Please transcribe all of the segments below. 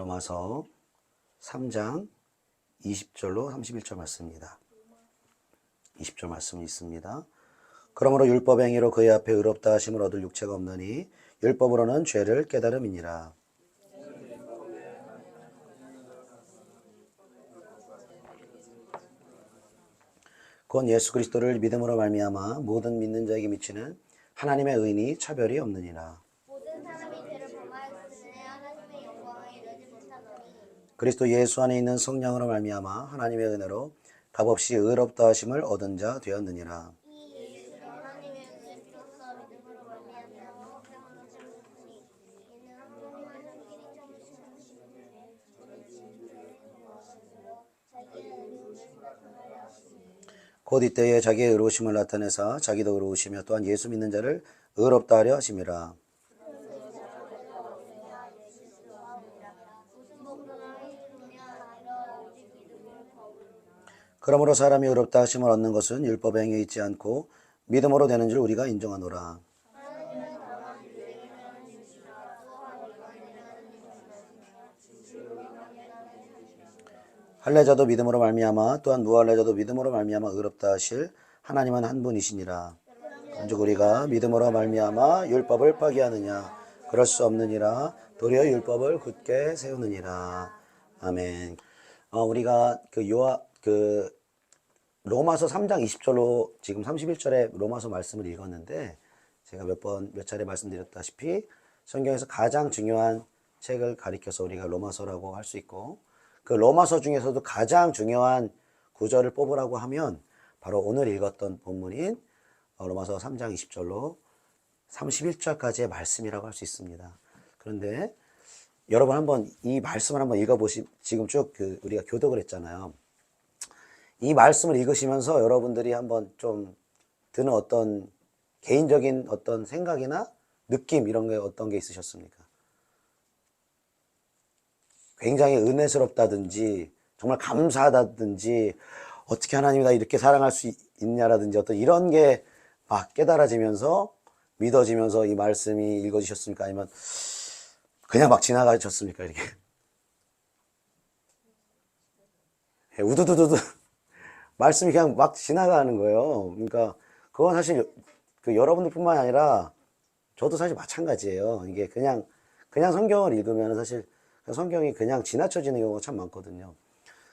로마서 3장 20절로 31절 말씀입니다. 20절 말씀이 있습니다. 그러므로 율법 행위로 그의 앞에 의롭다 하심을 얻을 육체가 없느니 율법으로는 죄를 깨달음이니라. 곧 예수 그리스도를 믿음으로 말미암아 모든 믿는 자에게 미치는 하나님의 의인이 차별이 없느니라. 모든 사람이 죄를 범하였으니 하나님의 영광을 이루지 못하노니 그리스도 예수 안에 있는 성령으로 말미암아 하나님의 은혜로 값없이 의롭다 하심을 얻은 자 되었느니라. 이 예수를 하나님의 은혜로서 믿음으로 말미암아 성령으로 참으시니 이는 하나님과 함께 참으시는 우리 주님의 모습으로 자기의 의로우심을 나타내려 하시니 곧 이때에 자기의 의로우심을 나타내사 자기도 의로우시며 또한 예수 믿는 자를 의롭다 하려 하심이라. 무슨 복으로 하였느냐 이러 오직 믿음으로 법으로 그러므로 사람이 의롭다 하심을 얻는 것은 율법의 행위에 있지 않고 믿음으로 되는 줄 우리가 인정하노라. 할례자도 믿음으로 말미암아 또한 무할례자도 믿음으로 말미암아 의롭다 하실 하나님은 한 분이시니라. 그런즉 우리가 믿음으로 말미암아 율법을 파기하느냐 그럴 수 없느니라. 도리어 율법을 굳게 세우느니라. 아멘. 우리가 로마서 3장 20절로 지금 31절에 로마서 말씀을 읽었는데 제가 몇 차례 말씀드렸다시피 성경에서 가장 중요한 책을 가리켜서 우리가 로마서라고 할 수 있고 그 로마서 중에서도 가장 중요한 구절을 뽑으라고 하면 바로 오늘 읽었던 본문인 로마서 3장 20절로 31절까지의 말씀이라고 할 수 있습니다. 그런데 여러분 한번 이 말씀을 한번 지금 쭉 우리가 교독을 했잖아요. 이 말씀을 읽으시면서 여러분들이 한번 좀 드는 어떤 개인적인 어떤 생각이나 느낌 이런 게 어떤 게 있으셨습니까? 굉장히 은혜스럽다든지 정말 감사하다든지 어떻게 하나님이 나 이렇게 사랑할 수 있냐라든지 어떤 이런 게 막 깨달아지면서 믿어지면서 이 말씀이 읽어지셨습니까? 아니면 그냥 막 지나가셨습니까? 이렇게 우두두두두 말씀이 그냥 막 지나가는 거예요. 그러니까 그건 사실 여러분들뿐만 아니라 저도 사실 마찬가지예요. 이게 그냥 성경을 읽으면 사실 성경이 그냥 지나쳐지는 경우가 참 많거든요.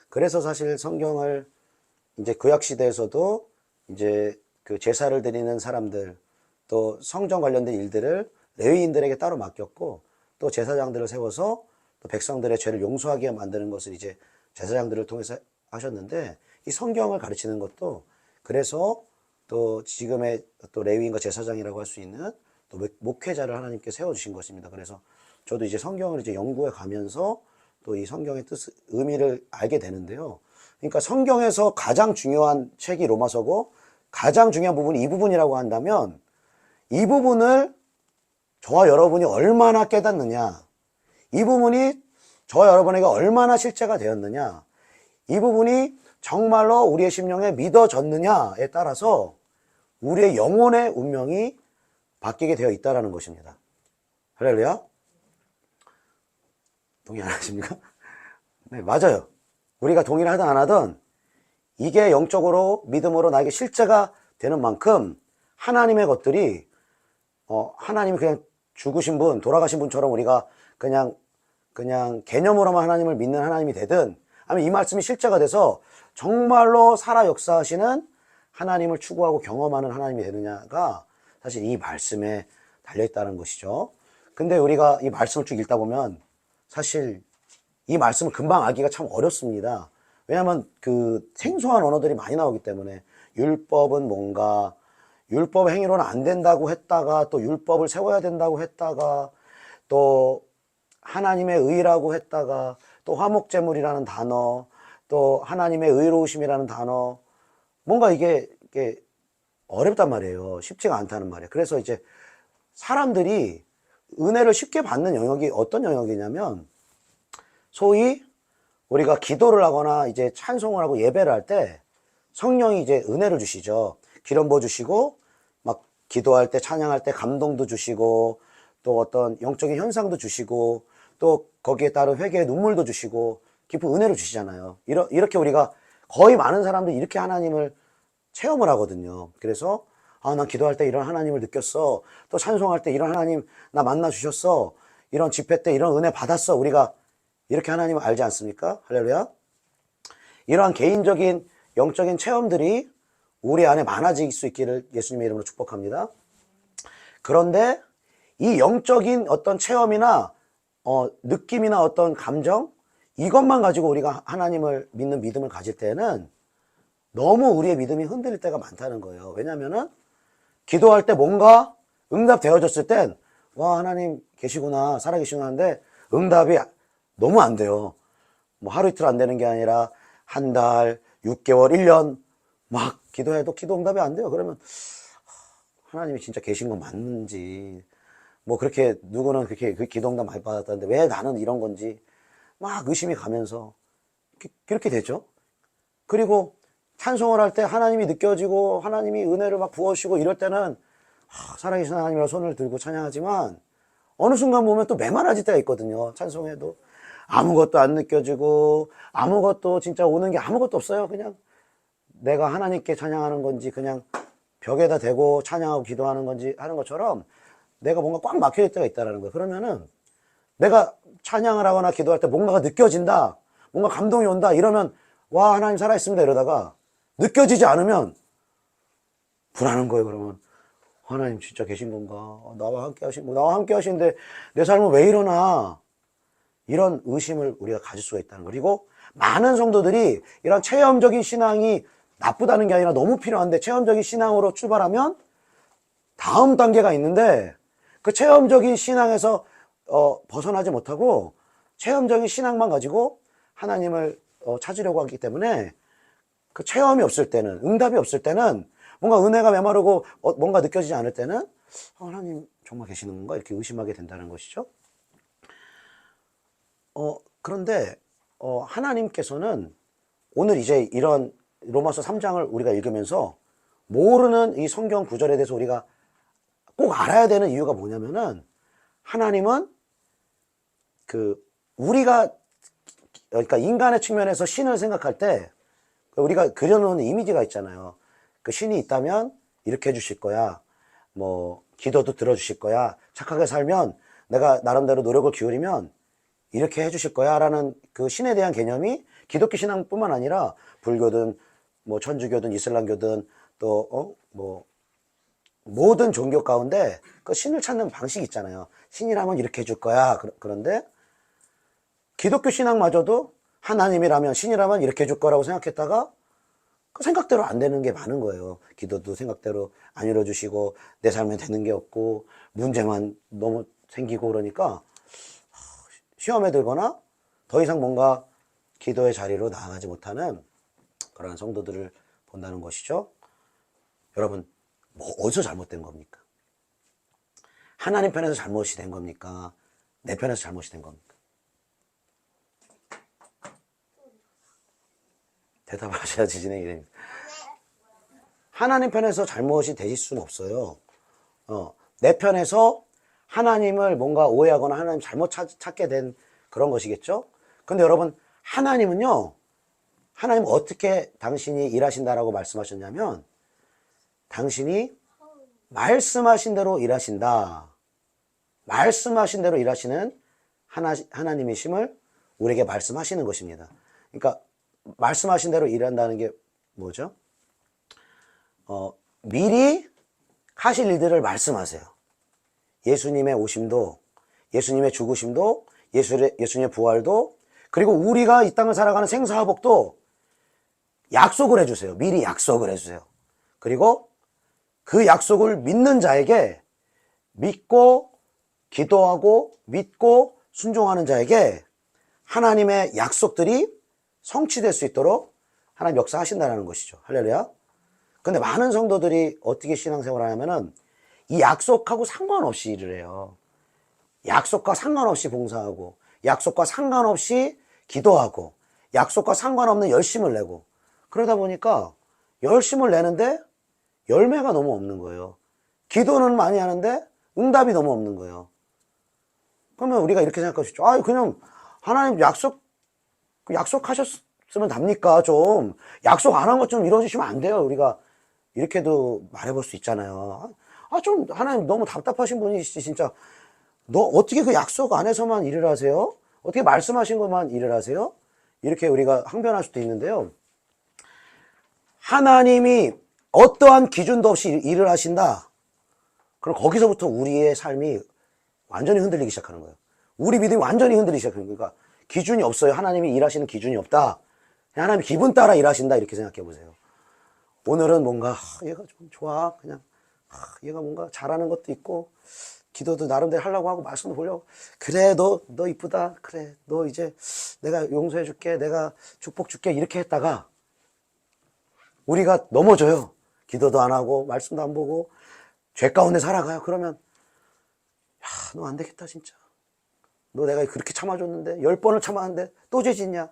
그래서 사실 성경을 이제 구약 시대에서도 이제 그 제사를 드리는 사람들 또 성전 관련된 일들을 레위인들에게 따로 맡겼고 또 제사장들을 세워서 또 백성들의 죄를 용서하게 만드는 것을 이제 제사장들을 통해서 하셨는데 이 성경을 가르치는 것도 그래서 또 지금의 또 레위인과 제사장이라고 할 수 있는 또 목회자를 하나님께 세워주신 것입니다. 그래서 저도 이제 성경을 이제 연구해 가면서 또 이 성경의 의미를 알게 되는데요. 그러니까 성경에서 가장 중요한 책이 로마서고 가장 중요한 부분이 이 부분이라고 한다면 이 부분을 저와 여러분이 얼마나 깨닫느냐, 이 부분이 저와 여러분에게 얼마나 실제가 되었느냐, 이 부분이 정말로 우리의 심령에 믿어졌느냐에 따라서 우리의 영혼의 운명이 바뀌게 되어 있다는 것입니다. 할렐루야? 동의 안 하십니까? 네, 맞아요. 우리가 동의를 하든 안 하든 이게 영적으로 믿음으로 나에게 실제가 되는 만큼 하나님의 것들이 하나님이 그냥 죽으신 분, 돌아가신 분처럼 우리가 그냥 개념으로만 하나님을 믿는 하나님이 되든 아니면 이 말씀이 실제가 돼서 정말로 살아 역사하시는 하나님을 추구하고 경험하는 하나님이 되느냐가 사실 이 말씀에 달려있다는 것이죠. 근데 우리가 이 말씀을 쭉 읽다 보면 사실 이 말씀을 금방 알기가 참 어렵습니다. 왜냐하면 그 생소한 언어들이 많이 나오기 때문에 율법은 뭔가, 율법 행위로는 안 된다고 했다가 또 율법을 세워야 된다고 했다가 또 하나님의 의라고 했다가 또 화목제물이라는 단어 또 하나님의 의로우심이라는 단어 뭔가 이게 어렵단 말이에요. 쉽지가 않다는 말이에요. 그래서 이제 사람들이 은혜를 쉽게 받는 영역이 어떤 영역이냐면 소위 우리가 기도를 하거나 이제 찬송을 하고 예배를 할 때 성령이 이제 은혜를 주시죠. 기름 부어 주시고 막 기도할 때 찬양할 때 감동도 주시고 또 어떤 영적인 현상도 주시고 또 거기에 따른 회개의 눈물도 주시고 깊은 은혜를 주시잖아요. 이렇게 우리가 거의 많은 사람들이 이렇게 하나님을 체험을 하거든요. 그래서 난 기도할 때 이런 하나님을 느꼈어. 또 찬송할 때 이런 하나님 나 만나 주셨어. 이런 집회 때 이런 은혜 받았어. 우리가 이렇게 하나님을 알지 않습니까? 할렐루야. 이러한 개인적인 영적인 체험들이 우리 안에 많아질 수 있기를 예수님의 이름으로 축복합니다. 그런데 이 영적인 어떤 체험이나 느낌이나 어떤 감정, 이것만 가지고 우리가 하나님을 믿는 믿음을 가질 때는 너무 우리의 믿음이 흔들릴 때가 많다는 거예요. 왜냐면은 기도할 때 뭔가 응답되어졌을 땐 와, 하나님 계시구나, 살아계시구나 하는데 응답이 너무 안 돼요. 뭐 하루 이틀 안 되는 게 아니라 한 달, 6개월, 1년 막 기도해도 기도 응답이 안 돼요. 그러면 하나님이 진짜 계신 건 맞는지, 뭐 그렇게 누구는 그렇게 그 기도 응답 많이 받았다는데 왜 나는 이런 건지 막 의심이 가면서 그렇게 되죠. 그리고 찬송을 할 때 하나님이 느껴지고 하나님이 은혜를 막 부어주시고 이럴 때는 살아계신 하나님이라 손을 들고 찬양하지만 어느 순간 보면 또 메말라질 때가 있거든요. 찬송해도 아무것도 안 느껴지고 아무것도 진짜 오는 게 아무것도 없어요. 그냥 내가 하나님께 찬양하는 건지 그냥 벽에다 대고 찬양하고 기도하는 건지 하는 것처럼 내가 뭔가 꽉 막혀질 때가 있다는 거예요. 그러면은 내가 찬양을 하거나 기도할 때 뭔가가 느껴진다, 뭔가 감동이 온다 이러면 와, 하나님 살아있습니다 이러다가 느껴지지 않으면 불안한 거예요. 그러면 하나님 진짜 계신 건가? 나와 함께 하시는데 내 삶은 왜 이러나? 이런 의심을 우리가 가질 수가 있다는 거. 그리고 많은 성도들이 이런 체험적인 신앙이 나쁘다는 게 아니라 너무 필요한데 체험적인 신앙으로 출발하면 다음 단계가 있는데 그 체험적인 신앙에서 벗어나지 못하고 체험적인 신앙만 가지고 하나님을 찾으려고 하기 때문에 그 체험이 없을 때는, 응답이 없을 때는, 뭔가 은혜가 메마르고 뭔가 느껴지지 않을 때는 하나님 정말 계시는 건가? 이렇게 의심하게 된다는 것이죠. 그런데 하나님께서는 오늘 이제 이런 로마서 3장을 우리가 읽으면서 모르는 이 성경 구절에 대해서 우리가 꼭 알아야 되는 이유가 뭐냐면은 하나님은 우리가 그러니까 인간의 측면에서 신을 생각할 때 우리가 그려놓은 이미지가 있잖아요. 그 신이 있다면 이렇게 해주실 거야. 뭐 기도도 들어주실 거야. 착하게 살면 내가 나름대로 노력을 기울이면 이렇게 해주실 거야 라는 그 신에 대한 개념이 기독교 신앙뿐만 아니라 불교든 뭐 천주교든 이슬람교든 또 뭐 모든 종교 가운데 그 신을 찾는 방식이 있잖아요. 신이라면 이렇게 해줄 거야. 그런데 기독교 신앙마저도 하나님이라면 신이라면 이렇게 해줄 거라고 생각했다가 그 생각대로 안 되는 게 많은 거예요. 기도도 생각대로 안 이루어주시고 내 삶에 되는 게 없고 문제만 너무 생기고 그러니까 시험에 들거나 더 이상 뭔가 기도의 자리로 나아가지 못하는 그런 성도들을 본다는 것이죠. 여러분, 뭐 어디서 잘못된 겁니까? 하나님 편에서 잘못이 된 겁니까? 내 편에서 잘못이 된 겁니까? 대답하셔야지 진행이 됩니다. 하나님 편에서 잘못이 되실 수는 없어요. 내 편에서 하나님을 뭔가 오해하거나 하나님 잘못 찾게 된 그런 것이겠죠? 근데 여러분, 하나님은요, 하나님 어떻게 당신이 일하신다라고 말씀하셨냐면, 당신이 말씀하신 대로 일하신다. 말씀하신 대로 일하시는 하나님이심을 우리에게 말씀하시는 것입니다. 그러니까, 말씀하신 대로 일한다는 게 뭐죠? 미리 하실 일들을 말씀하세요. 예수님의 오심도, 예수님의 죽으심도, 예수님의 부활도, 그리고 우리가 이 땅을 살아가는 생사화복도 약속을 해주세요. 미리 약속을 해주세요. 그리고 그 약속을 믿는 자에게 믿고 기도하고 믿고 순종하는 자에게 하나님의 약속들이 성취될 수 있도록 하나님 역사하신다는 것이죠. 할렐루야. 근데 많은 성도들이 어떻게 신앙생활을 하냐면은 이 약속하고 상관없이 일을 해요. 약속과 상관없이 봉사하고 약속과 상관없이 기도하고 약속과 상관없는 열심을 내고 그러다 보니까 열심을 내는데 열매가 너무 없는 거예요. 기도는 많이 하는데 응답이 너무 없는 거예요. 그러면 우리가 이렇게 생각할 수 있죠. 그냥 하나님 약속하셨으면 답니까? 좀 약속 안 한 것 좀 이루어주시면 안 돼요. 우리가 이렇게도 말해볼 수 있잖아요. 좀 하나님 너무 답답하신 분이시지 진짜. 너 어떻게 그 약속 안에서만 일을 하세요? 어떻게 말씀하신 것만 일을 하세요? 이렇게 우리가 항변할 수도 있는데요. 하나님이 어떠한 기준도 없이 일을 하신다. 그럼 거기서부터 우리의 삶이 완전히 흔들리기 시작하는 거예요. 우리 믿음이 완전히 흔들리기 시작하는 거예요. 그러니까 기준이 없어요. 하나님이 일하시는 기준이 없다. 하나님 기분 따라 일하신다. 이렇게 생각해 보세요. 오늘은 뭔가 얘가 좀 좋아. 그냥 얘가 뭔가 잘하는 것도 있고 기도도 나름대로 하려고 하고 말씀도 보려고. 그래 너 이쁘다. 그래 너 이제 내가 용서해 줄게. 내가 축복 줄게. 이렇게 했다가 우리가 넘어져요. 기도도 안 하고 말씀도 안 보고 죄 가운데 살아가요. 그러면 너 안 되겠다 진짜. 너 내가 그렇게 참아줬는데 10번을 참았는데 또 죄 짓냐.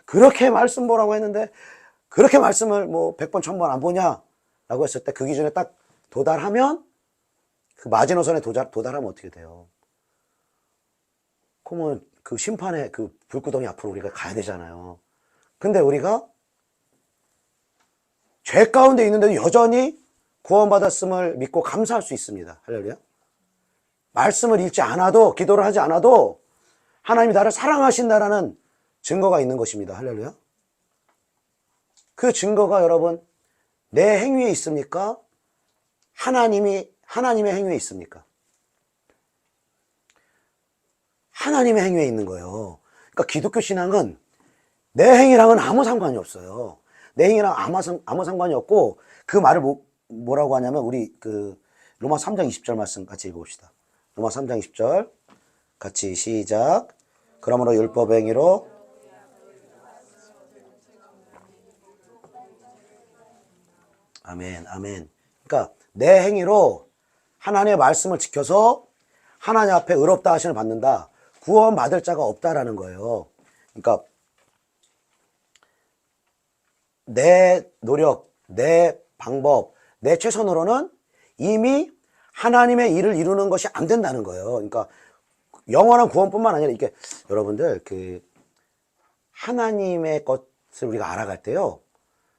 그렇게 말씀 보라고 했는데 그렇게 말씀을 뭐 100번 1000번 안 보냐 라고 했을 때 그 기준에 딱 도달하면 그 마지노선에 도달하면 어떻게 돼요? 그러면 그 심판의 그 불구덩이 앞으로 우리가 가야 되잖아요. 근데 우리가 죄 가운데 있는데도 여전히 구원받았음을 믿고 감사할 수 있습니다. 할렐루야. 말씀을 읽지 않아도, 기도를 하지 않아도 하나님이 나를 사랑하신다라는 증거가 있는 것입니다. 할렐루야. 그 증거가 여러분 내 행위에 있습니까? 하나님의 행위에 있습니까? 하나님의 행위에 있는 거예요. 그러니까 기독교 신앙은 내 행위랑은 아무 상관이 없어요. 내 행위랑 아무 상관이 없고 그 말을 뭐라고 하냐면 우리 그 로마 3장 20절 말씀 같이 읽어봅시다. 로마 3장 20절 같이 시작. 그러므로 율법 행위로 아멘. 그러니까 내 행위로 하나님의 말씀을 지켜서 하나님 앞에 의롭다 하심을 받는다. 구원 받을 자가 없다라는 거예요. 그러니까 내 노력, 내 방법, 내 최선으로는 이미 하나님의 일을 이루는 것이 안 된다는 거예요. 그러니까 영원한 구원뿐만 아니라 이게 여러분들 그 하나님의 것을 우리가 알아갈 때요.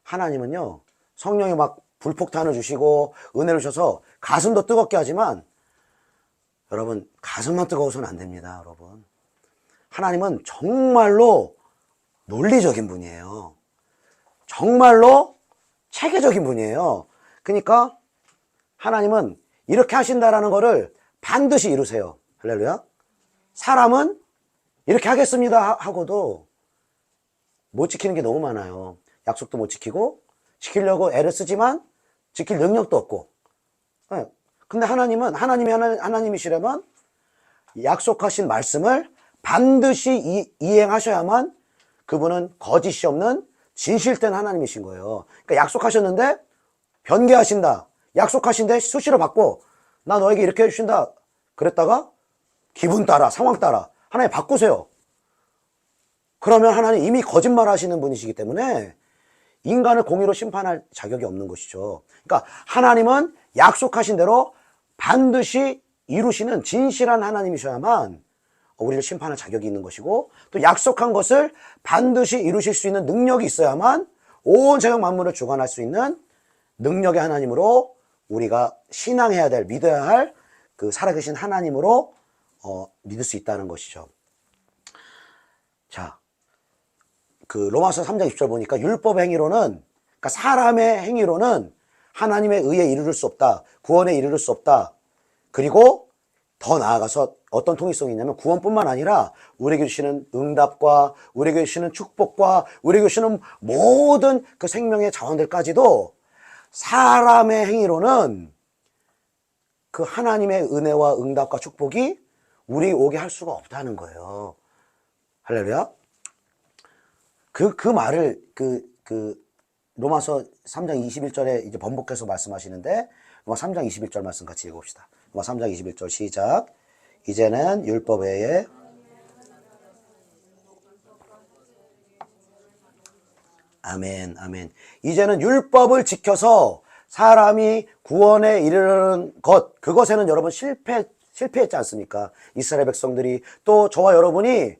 하나님은요. 성령이 막 불폭탄을 주시고 은혜를 주셔서 가슴도 뜨겁게 하지만 여러분 가슴만 뜨거워서는 안 됩니다. 여러분 하나님은 정말로 논리적인 분이에요. 정말로 체계적인 분이에요. 그러니까 하나님은 이렇게 하신다라는 거를 반드시 이루세요. 할렐루야. 사람은 이렇게 하겠습니다 하고도 못 지키는 게 너무 많아요. 약속도 못 지키고 지키려고 애를 쓰지만 지킬 능력도 없고. 근데 하나님은 하나님이시려면 약속하신 말씀을 반드시 이행하셔야만 그분은 거짓이 없는 진실된 하나님이신 거예요. 그러니까 약속하셨는데 변개하신다. 약속하신데 수시로 바꿔. 나 너에게 이렇게 해주신다. 그랬다가 기분 따라 상황 따라 하나님 바꾸세요. 그러면 하나님 이미 거짓말 하시는 분이시기 때문에 인간을 공의로 심판할 자격이 없는 것이죠. 그러니까 하나님은 약속하신 대로 반드시 이루시는 진실한 하나님이셔야만 우리를 심판할 자격이 있는 것이고 또 약속한 것을 반드시 이루실 수 있는 능력이 있어야만 온 세상 만물을 주관할 수 있는 능력의 하나님으로 우리가 신앙해야 될 믿어야 할 그 살아계신 하나님으로 믿을 수 있다는 것이죠. 자, 그 로마서 3장 20절 보니까 율법 행위로는 그러니까 사람의 행위로는 하나님의 의에 이르를 수 없다. 구원에 이르를 수 없다. 그리고 더 나아가서 어떤 통일성이 있냐면 구원뿐만 아니라 우리에게 주시는 응답과 우리에게 주시는 축복과 우리에게 주시는 모든 그 생명의 자원들까지도 사람의 행위로는 그 하나님의 은혜와 응답과 축복이 우리 오게 할 수가 없다는 거예요. 할렐루야. 그 말을 로마서 3장 21절에 이제 번복해서 말씀하시는데 로마 3장 21절 말씀 같이 읽어봅시다. 로마 3장 21절 시작. 이제는 율법 외에 아멘. 이제는 율법을 지켜서 사람이 구원에 이르는 것, 그것에는 여러분 실패했지 않습니까? 이스라엘 백성들이 또 저와 여러분이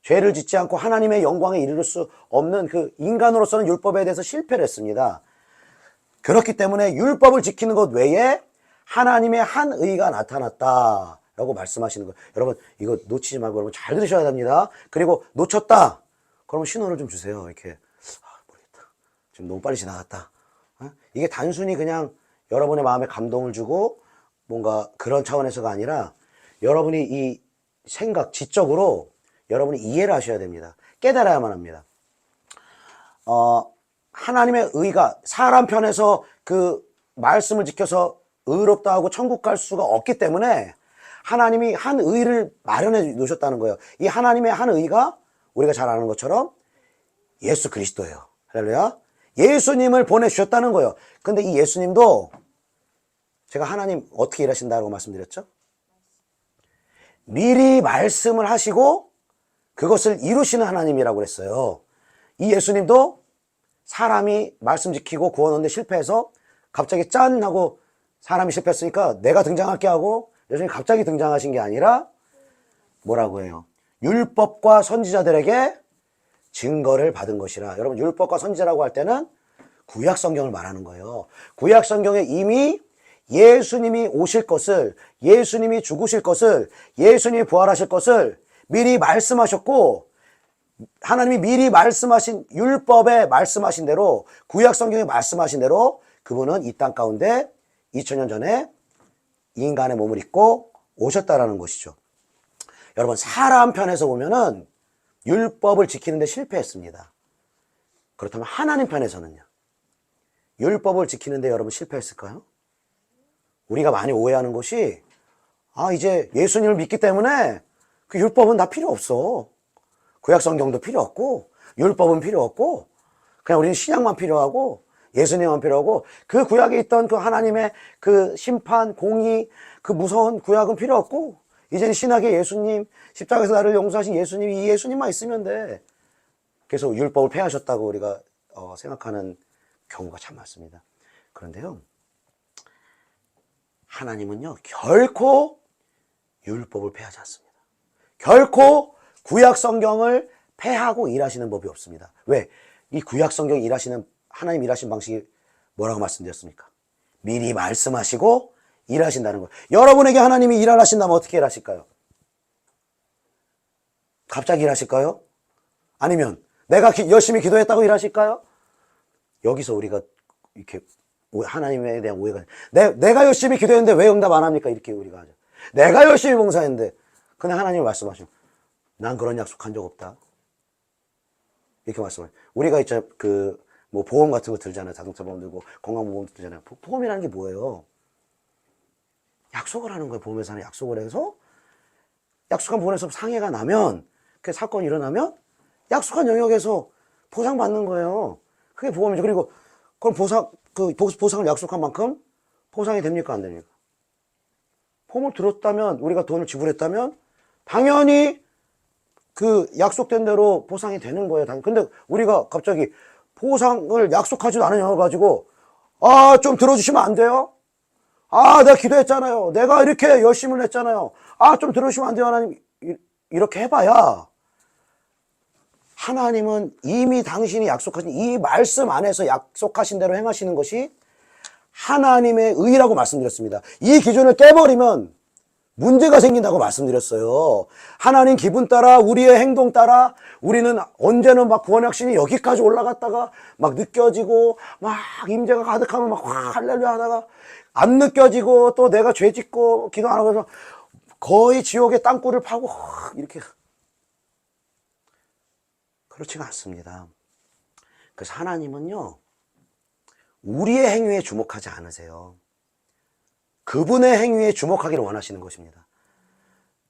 죄를 짓지 않고 하나님의 영광에 이르를 수 없는 그 인간으로서는 율법에 대해서 실패를 했습니다. 그렇기 때문에 율법을 지키는 것 외에 하나님의 한 의가 나타났다라고 말씀하시는 거예요. 여러분 이거 놓치지 말고 여러분 잘 들으셔야 됩니다. 그리고 놓쳤다 그러면 신호를 좀 주세요. 이렇게 모르겠다. 지금 너무 빨리 지나갔다. 이게 단순히 그냥 여러분의 마음에 감동을 주고 뭔가 그런 차원에서가 아니라 여러분이 이 생각 지적으로 여러분이 이해를 하셔야 됩니다. 깨달아야만 합니다. 하나님의 의가 사람 편에서 그 말씀을 지켜서 의롭다 하고 천국 갈 수가 없기 때문에 하나님이 한 의를 마련해 놓으셨다는 거예요. 이 하나님의 한 의가 우리가 잘 아는 것처럼 예수 그리스도예요. 할렐루야. 예수님을 보내주셨다는 거예요. 근데 이 예수님도 제가 하나님 어떻게 일하신다고 말씀드렸죠? 미리 말씀을 하시고 그것을 이루시는 하나님이라고 그랬어요. 이 예수님도 사람이 말씀 지키고 구원 얻는데 실패해서 갑자기 짠 하고 사람이 실패했으니까 내가 등장할게 하고 예수님이 갑자기 등장하신 게 아니라 뭐라고 해요? 율법과 선지자들에게 증거를 받은 것이라. 여러분 율법과 선지자라고 할 때는 구약 성경을 말하는 거예요. 구약 성경에 이미 예수님이 오실 것을, 예수님이 죽으실 것을, 예수님이 부활하실 것을 미리 말씀하셨고 하나님이 미리 말씀하신 율법에 말씀하신 대로 구약 성경에 말씀하신 대로 그분은 이 땅 가운데 2000년 전에 인간의 몸을 입고 오셨다라는 것이죠. 여러분 사람 편에서 보면은 율법을 지키는데 실패했습니다. 그렇다면 하나님 편에서는요? 율법을 지키는데 여러분 실패했을까요? 우리가 많이 오해하는 것이 이제 예수님을 믿기 때문에 그 율법은 다 필요 없어. 구약 성경도 필요 없고 율법은 필요 없고 그냥 우리는 신약만 필요하고 예수님만 필요하고 그 구약에 있던 그 하나님의 그 심판, 공의, 그 무서운 구약은 필요 없고 이제는 신약의 예수님, 십자가에서 나를 용서하신 예수님, 이 예수님만 있으면 돼. 그래서 율법을 폐하셨다고 우리가 생각하는 경우가 참 많습니다. 그런데요, 하나님은요 결코 율법을 폐하지 않습니다. 결코 구약 성경을 폐하고 일하시는 법이 없습니다. 왜? 이 구약 성경 일하시는 하나님 일하신 방식이 뭐라고 말씀드렸습니까? 미리 말씀하시고 일하신다는 거예요. 여러분에게 하나님이 일을 하신다면 어떻게 일하실까요? 갑자기 일하실까요? 아니면 내가 열심히 기도했다고 일하실까요? 여기서 우리가 이렇게 하나님에 대한 오해가 내가 열심히 기도했는데 왜 응답 안 합니까? 이렇게 우리가 하죠. 내가 열심히 봉사했는데 그냥 하나님이 말씀하시면 난 그런 약속한 적 없다. 이렇게 말씀하세요. 우리가 있잖아요. 뭐 보험 같은 거 들잖아요. 자동차 보험 들고 건강보험 들잖아요. 보험이라는 게 뭐예요? 약속을 하는 거예요. 보험회사는 약속을 해서 약속한 부분에서 상해가 나면 그 사건이 일어나면 약속한 영역에서 보상받는 거예요. 그게 보험이죠. 그리고 그럼 보상을 약속한 만큼 보상이 됩니까? 안 됩니까? 보험을 들었다면 우리가 돈을 지불했다면 당연히 그 약속된 대로 보상이 되는 거예요. 근데 우리가 갑자기 보상을 약속하지도 않은 영역을 가지고 좀 들어주시면 안 돼요? 내가 기도했잖아요. 내가 이렇게 열심히 했잖아요. 좀 들어주시면 안 돼요, 하나님. 이렇게 해봐야 하나님은 이미 당신이 약속하신 이 말씀 안에서 약속하신 대로 행하시는 것이 하나님의 의라고 말씀드렸습니다. 이 기준을 깨버리면 문제가 생긴다고 말씀드렸어요. 하나님 기분 따라 우리의 행동 따라 우리는 언제는 막 구원의 확신이 여기까지 올라갔다가 막 느껴지고 막 임재가 가득하면 막 할렐루야 하다가 안 느껴지고 또 내가 죄 짓고 기도 안 하고 해서 거의 지옥의 땅굴을 파고 이렇게 그렇지가 않습니다. 그래서 하나님은요 우리의 행위에 주목하지 않으세요. 그분의 행위에 주목하기를 원하시는 것입니다.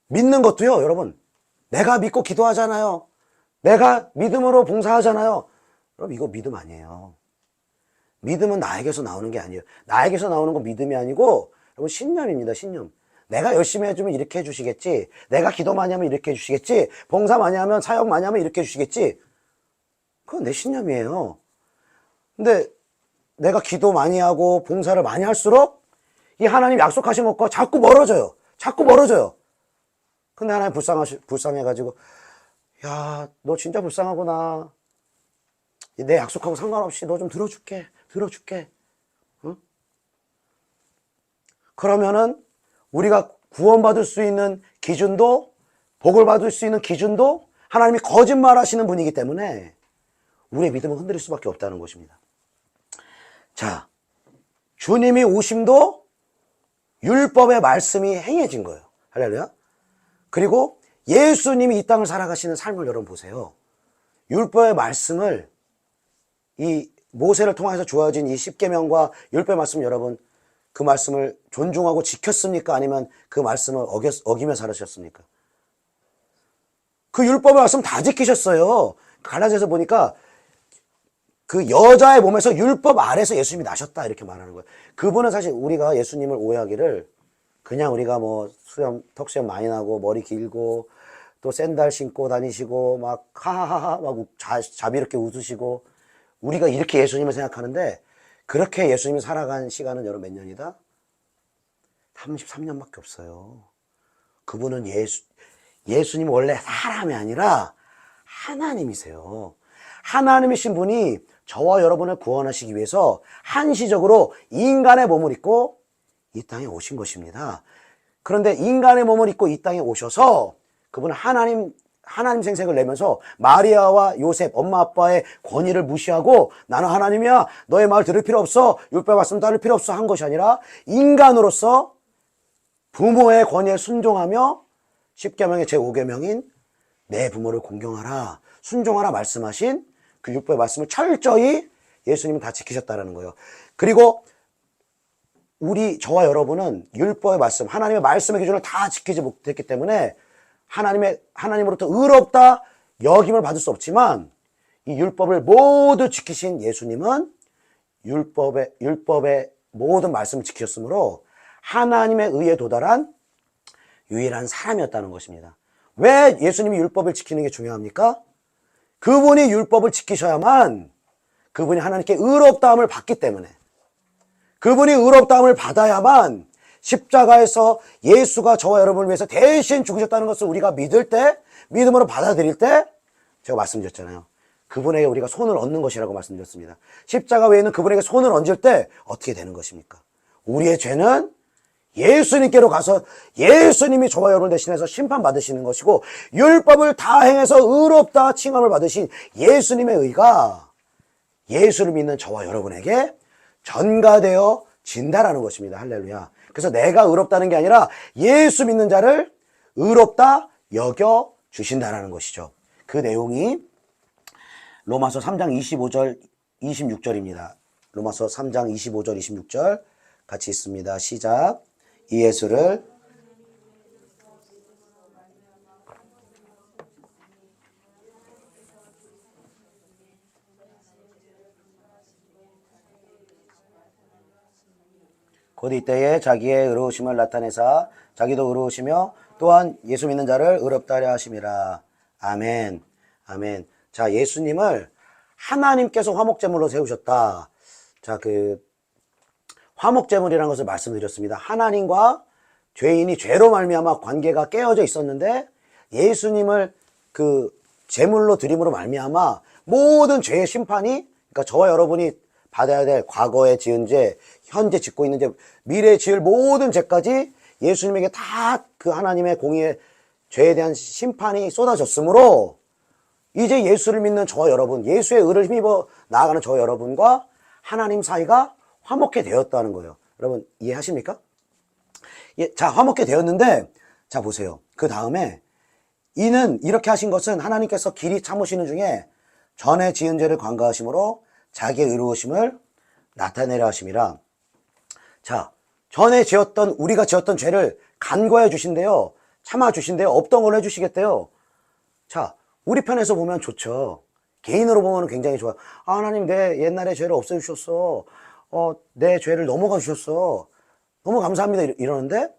믿는 것도요, 여러분, 내가 믿고 기도하잖아요. 내가 믿음으로 봉사하잖아요. 여러분, 이거 믿음 아니에요. 믿음은 나에게서 나오는 게 아니에요. 나에게서 나오는 건 믿음이 아니고, 여러분, 신념입니다, 신념. 내가 열심히 해주면 이렇게 해주시겠지. 내가 기도 많이 하면 이렇게 해주시겠지. 봉사 많이 하면, 사역 많이 하면 이렇게 해주시겠지. 그건 내 신념이에요. 근데 내가 기도 많이 하고 봉사를 많이 할수록 이 하나님 약속하신 것과 자꾸 멀어져요. 자꾸 멀어져요. 근데 하나님 불쌍해가지고, 야, 너 진짜 불쌍하구나. 내 약속하고 상관없이 너 좀 들어줄게. 응? 그러면은 우리가 구원받을 수 있는 기준도, 복을 받을 수 있는 기준도 하나님이 거짓말 하시는 분이기 때문에 우리의 믿음은 흔들릴 수밖에 없다는 것입니다. 자, 주님이 오심도 율법의 말씀이 행해진 거예요. 할렐루야. 그리고 예수님이 이 땅을 살아가시는 삶을 여러분 보세요. 율법의 말씀을, 이 모세를 통해서 주어진 이 십계명과 율법의 말씀, 여러분 그 말씀을 존중하고 지켰습니까? 아니면 그 말씀을 어기며 살으셨습니까? 그 율법의 말씀 다 지키셨어요. 갈라디아서 보니까 그 여자의 몸에서 율법 아래서 예수님이 나셨다 이렇게 말하는 거예요. 그분은 사실 우리가 예수님을 오해하기를 그냥 우리가 뭐 턱수염 많이 나고 머리 길고 또 샌들 신고 다니시고 막 하하하하 막 자비롭게 웃으시고 우리가 이렇게 예수님을 생각하는데 그렇게 예수님이 살아간 시간은 여러분 몇 년이다? 33년밖에 없어요. 그분은 예수님 원래 사람이 아니라 하나님이세요. 하나님이신 분이 저와 여러분을 구원하시기 위해서 한시적으로 인간의 몸을 입고 이 땅에 오신 것입니다. 그런데 인간의 몸을 입고 이 땅에 오셔서 그분은 하나님 생색을 내면서 마리아와 요셉, 엄마 아빠의 권위를 무시하고 나는 하나님이야, 너의 말 들을 필요 없어, 율법 말씀 따를 필요 없어 한 것이 아니라 인간으로서 부모의 권위에 순종하며 십계명의 제5계명인 내 부모를 공경하라, 순종하라 말씀하신 그 율법의 말씀을 철저히 예수님은 다 지키셨다는 거예요. 그리고 저와 여러분은 율법의 말씀, 하나님의 말씀의 기준을 다 지키지 못했기 때문에 하나님으로부터 의롭다 여김을 받을 수 없지만 이 율법을 모두 지키신 예수님은 율법의 모든 말씀을 지키셨으므로 하나님의 의에 도달한 유일한 사람이었다는 것입니다. 왜 예수님이 율법을 지키는 게 중요합니까? 그분이 율법을 지키셔야만 그분이 하나님께 의롭다함을 받기 때문에, 그분이 의롭다함을 받아야만 십자가에서 예수가 저와 여러분을 위해서 대신 죽으셨다는 것을 우리가 믿을 때, 믿음으로 받아들일 때, 제가 말씀드렸잖아요. 그분에게 우리가 손을 얹는 것이라고 말씀드렸습니다. 십자가 외에는 그분에게 손을 얹을 때 어떻게 되는 것입니까? 우리의 죄는 예수님께로 가서 예수님이 저와 여러분을 대신해서 심판받으시는 것이고, 율법을 다 행해서 의롭다 칭함을 받으신 예수님의 의가 예수를 믿는 저와 여러분에게 전가되어 진다라는 것입니다. 할렐루야. 그래서 내가 의롭다는 게 아니라 예수 믿는 자를 의롭다 여겨 주신다라는 것이죠. 그 내용이 로마서 3장 25절 26절입니다. 로마서 3장 25절 26절 같이 있습니다. 시작. 이 예수를 곧 이때에 자기의 의로우심을 나타내사 자기도 의로우시며 또한 예수 믿는 자를 의롭다 하려 하심이라. 아멘. 아멘. 자, 예수님을 하나님께서 화목제물로 세우셨다. 자, 화목제물이라는 것을 말씀드렸습니다. 하나님과 죄인이 죄로 말미암아 관계가 깨어져 있었는데 예수님을 제물로 드림으로 말미암아 모든 죄의 심판이, 그러니까 저와 여러분이 받아야 될 과거에 지은 죄, 현재 짓고 있는 죄, 미래에 지을 모든 죄까지 예수님에게 다 그 하나님의 공의의 죄에 대한 심판이 쏟아졌으므로 이제 예수를 믿는 저와 여러분, 예수의 의를 힘입어 나아가는 저와 여러분과 하나님 사이가 화목해 되었다는 거예요. 여러분 이해하십니까? 예, 자, 화목해 되었는데, 자 보세요. 그 다음에 이는 이렇게 하신 것은 하나님께서 길이 참으시는 중에 전에 지은 죄를 관가하심으로 자기의 의로우심을 나타내려 하심이라. 자, 전에 우리가 지었던 죄를 간과해 주신대요. 참아 주신대요. 없던 걸로 해주시겠대요. 자, 우리 편에서 보면 좋죠. 개인으로 보면 굉장히 좋아요. 아, 하나님 내 옛날에 죄를 없애주셨어. 내 죄를 넘어가 주셨어. 너무 감사합니다. 이러는데,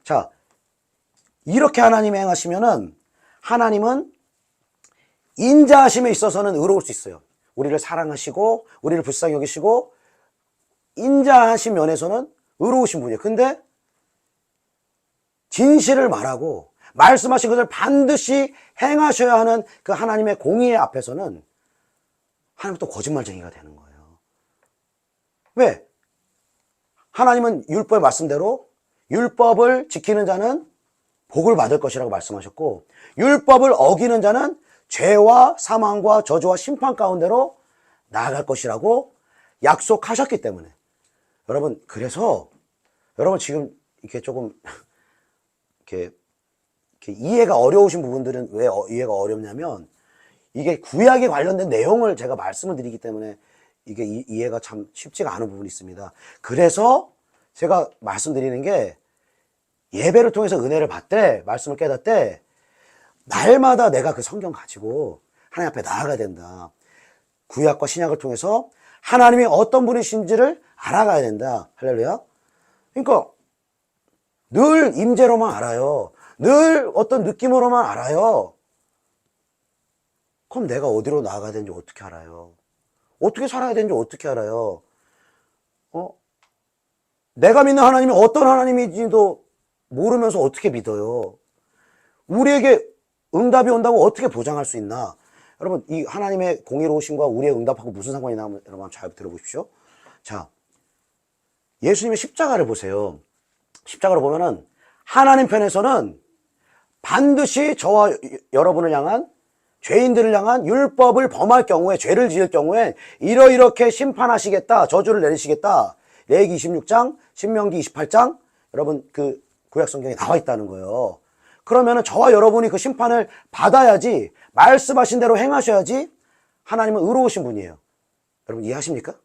자, 이렇게 하나님이 행하시면은 하나님은 인자하심에 있어서는 의로울 수 있어요. 우리를 사랑하시고 우리를 불쌍히 여기시고 인자하신 면에서는 의로우신 분이에요. 근데 진실을 말하고 말씀하신 것을 반드시 행하셔야 하는 그 하나님의 공의 앞에서는 하나님은 또 거짓말쟁이가 되는 거예요. 왜? 하나님은 율법의 말씀대로 율법을 지키는 자는 복을 받을 것이라고 말씀하셨고, 율법을 어기는 자는 죄와 사망과 저주와 심판 가운데로 나아갈 것이라고 약속하셨기 때문에, 여러분, 그래서 여러분 지금 이렇게 조금 이렇게 이해가 어려우신 부분들은 왜 이해가 어렵냐면, 이게 구약에 관련된 내용을 제가 말씀을 드리기 때문에 이게 이해가 참 쉽지가 않은 부분이 있습니다. 그래서 제가 말씀드리는 게, 예배를 통해서 은혜를 받되 말씀을 깨닫되 날마다 내가 그 성경 가지고 하나님 앞에 나아가야 된다. 구약과 신약을 통해서 하나님이 어떤 분이신지를 알아가야 된다. 할렐루야. 그러니까 늘 임재로만 알아요. 늘 어떤 느낌으로만 알아요. 그럼 내가 어디로 나아가야 되는지 어떻게 알아요? 어떻게 살아야 되는지 어떻게 알아요? 내가 믿는 하나님이 어떤 하나님인지도 모르면서 어떻게 믿어요? 우리에게 응답이 온다고 어떻게 보장할 수 있나? 여러분, 이 하나님의 공의로우심과 우리의 응답하고 무슨 상관이 있나? 여러분 잘 들어보십시오. 자, 예수님의 십자가를 보세요. 십자가를 보면은 하나님 편에서는 반드시 저와 여러분을 향한, 죄인들을 향한 율법을 범할 경우에, 죄를 지을 경우에 이렇게 심판하시겠다, 저주를 내리시겠다. 레위기 26장, 신명기 28장, 여러분 그 구약 성경에 나와 있다는 거예요. 그러면은 저와 여러분이 그 심판을 받아야지, 말씀하신 대로 행하셔야지 하나님은 의로우신 분이에요. 여러분 이해하십니까?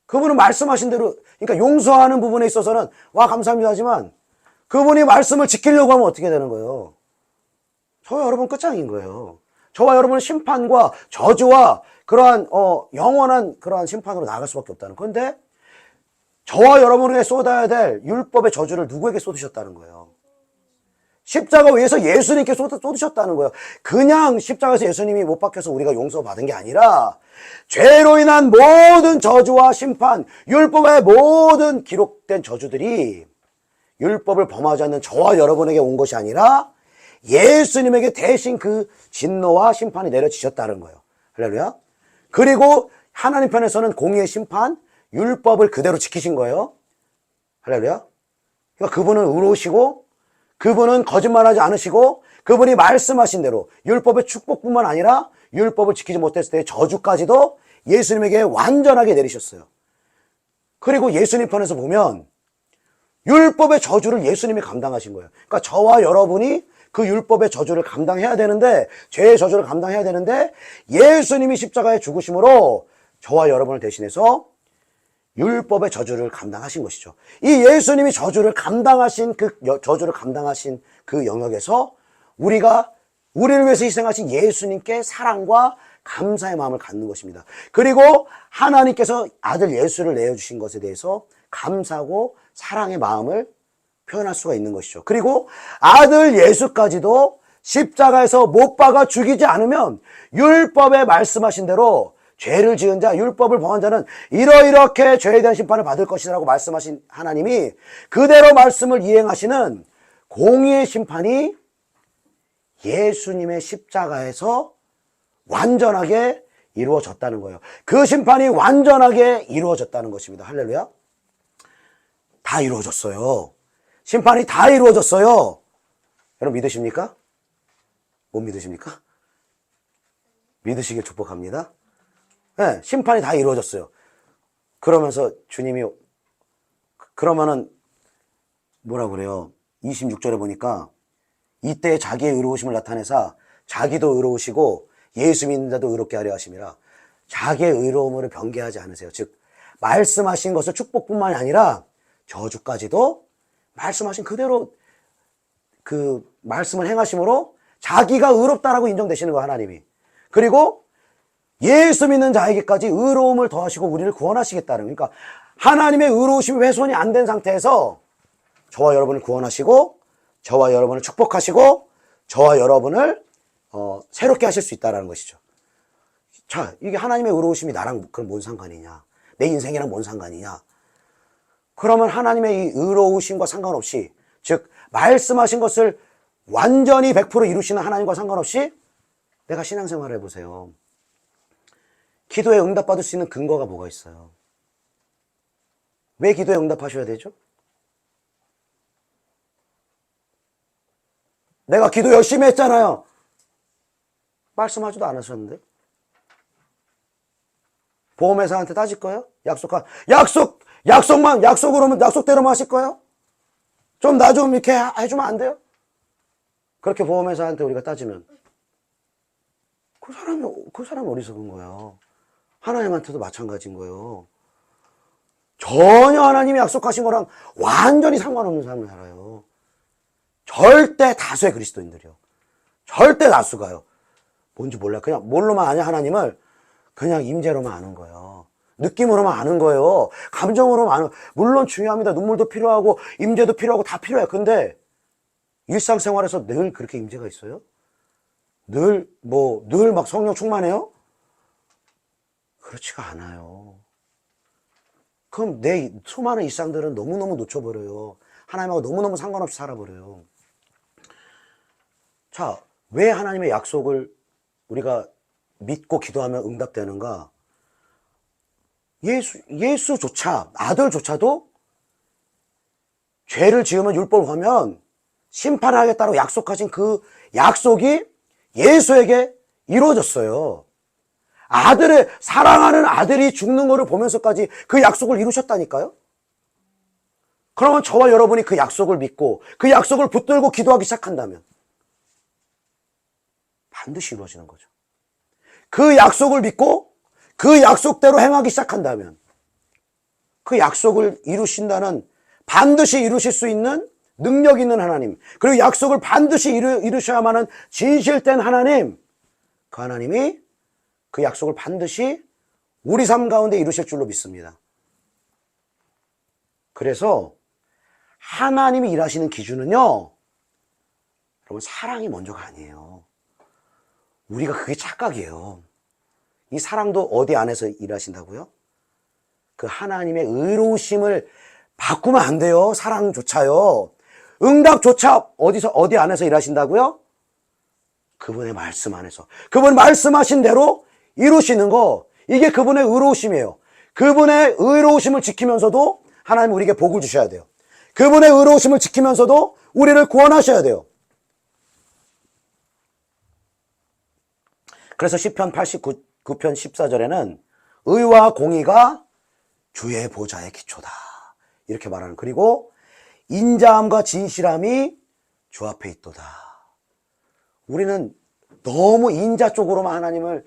그분은 말씀하신 대로, 그러니까 용서하는 부분에 있어서는 와 감사합니다 하지만, 그분이 말씀을 지키려고 하면 어떻게 되는 거예요? 저와 여러분 끝장인 거예요. 저와 여러분은 심판과 저주와 그러한 영원한 그러한 심판으로 나아갈 수밖에 없다는. 그런데 저와 여러분에게 쏟아야 될 율법의 저주를 누구에게 쏟으셨다는 거예요? 십자가 위에서 예수님께 쏟으셨다는 거예요. 그냥 십자가에서 예수님이 못 박혀서 우리가 용서받은 게 아니라, 죄로 인한 모든 저주와 심판, 율법의 모든 기록된 저주들이 율법을 범하지 않는 저와 여러분에게 온 것이 아니라 예수님에게 대신 그 진노와 심판이 내려지셨다는 거예요. 할렐루야. 그리고 하나님 편에서는 공의의 심판, 율법을 그대로 지키신 거예요. 할렐루야. 그러니까 그분은 의로우시고, 그분은 거짓말하지 않으시고, 그분이 말씀하신 대로 율법의 축복뿐만 아니라 율법을 지키지 못했을 때의 저주까지도 예수님에게 완전하게 내리셨어요. 그리고 예수님 편에서 보면 율법의 저주를 예수님이 감당하신 거예요. 그러니까 저와 여러분이 그 율법의 저주를 감당해야 되는데, 죄의 저주를 감당해야 되는데, 예수님이 십자가에 죽으심으로 저와 여러분을 대신해서 율법의 저주를 감당하신 것이죠. 이 예수님이 저주를 감당하신 그 영역에서 우리를 위해서 희생하신 예수님께 사랑과 감사의 마음을 갖는 것입니다. 그리고 하나님께서 아들 예수를 내어주신 것에 대해서 감사하고 사랑의 마음을 표현할 수가 있는 것이죠. 그리고 아들 예수까지도 십자가에서 못 박아 죽이지 않으면 율법에 말씀하신 대로 죄를 지은 자, 율법을 범한 자는 이렇게 죄에 대한 심판을 받을 것이라고 말씀하신 하나님이 그대로 말씀을 이행하시는 공의의 심판이 예수님의 십자가에서 완전하게 이루어졌다는 거예요. 그 심판이 완전하게 이루어졌다는 것입니다. 할렐루야. 다 이루어졌어요. 심판이 다 이루어졌어요. 여러분 믿으십니까? 못 믿으십니까? 믿으시길 축복합니다. 네, 심판이 다 이루어졌어요. 그러면서 주님이, 그러면은 뭐라 그래요? 26절에 보니까 이때 자기의 의로우심을 나타내사 자기도 의로우시고 예수 믿는 자도 의롭게 하려 하심이라. 자기의 의로움을 변개하지 않으세요. 즉 말씀하신 것을 축복뿐만이 아니라 저주까지도 말씀하신 그대로 그 말씀을 행하심으로 자기가 의롭다라고 인정되시는 거예요, 하나님이. 그리고 예수 믿는 자에게까지 의로움을 더하시고 우리를 구원하시겠다는, 그러니까 하나님의 의로우심이 훼손이 안 된 상태에서 저와 여러분을 구원하시고 저와 여러분을 축복하시고 저와 여러분을 새롭게 하실 수 있다는 것이죠. 자, 이게 하나님의 의로우심이 나랑 그럼 뭔 상관이냐, 내 인생이랑 뭔 상관이냐. 그러면 하나님의 이 의로우심과 상관없이, 즉 말씀하신 것을 완전히 100% 이루시는 하나님과 상관없이 내가 신앙생활을 해보세요. 기도에 응답받을 수 있는 근거가 뭐가 있어요? 왜 기도에 응답하셔야 되죠? 내가 기도 열심히 했잖아요. 말씀하지도 않으셨는데? 보험회사한테 따질 거예요? 약속대로만 하실 거예요? 좀 나 좀 이렇게 해주면 안 돼요? 그렇게 보험회사한테 우리가 따지면 그 사람이 어리석은 거예요. 하나님한테도 마찬가지인 거예요. 전혀 하나님이 약속하신 거랑 완전히 상관없는 삶을 살아요. 절대 다수의 그리스도인들이요. 절대 다수가요. 뭔지 몰라. 그냥 뭘로만 아냐, 하나님을? 그냥 임재로만 아는 거예요. 느낌으로만 아는 거예요. 감정으로만 아는, 물론 중요합니다. 눈물도 필요하고 임재도 필요하고 다 필요해요. 근데 일상생활에서 늘 그렇게 임재가 있어요? 늘 막 성령 충만해요? 그렇지가 않아요. 그럼 내 수많은 일상들은 너무너무 놓쳐버려요. 하나님하고 너무너무 상관없이 살아버려요. 자, 왜 하나님의 약속을 우리가 믿고 기도하면 응답되는가? 예수조차, 아들조차도 죄를 지으면 율법을 하면 심판하겠다고 약속하신 그 약속이 예수에게 이루어졌어요. 사랑하는 아들이 죽는 것을 보면서까지 그 약속을 이루셨다니까요? 그러면 저와 여러분이 그 약속을 믿고 그 약속을 붙들고 기도하기 시작한다면 반드시 이루어지는 거죠. 그 약속을 믿고 그 약속대로 행하기 시작한다면 그 약속을 이루신다는, 반드시 이루실 수 있는 능력 있는 하나님, 그리고 약속을 반드시 이루셔야만 하는 진실된 하나님, 그 하나님이 그 약속을 반드시 우리 삶 가운데 이루실 줄로 믿습니다. 그래서 하나님이 일하시는 기준은요, 여러분, 사랑이 먼저가 아니에요. 우리가 그게 착각이에요. 이 사랑도 어디 안에서 일하신다고요? 그 하나님의 의로우심을 바꾸면 안 돼요. 사랑조차요. 응답조차 어디 안에서 일하신다고요? 그분의 말씀 안에서. 그분 말씀하신 대로 이루시는 거, 이게 그분의 의로우심이에요. 그분의 의로우심을 지키면서도 하나님 우리에게 복을 주셔야 돼요. 그분의 의로우심을 지키면서도 우리를 구원하셔야 돼요. 그래서 시편 89편 14절에는 의와 공의가 주의 보좌의 기초다, 이렇게 말하는, 그리고 인자함과 진실함이 주 앞에 있도다. 우리는 너무 인자 쪽으로만 하나님을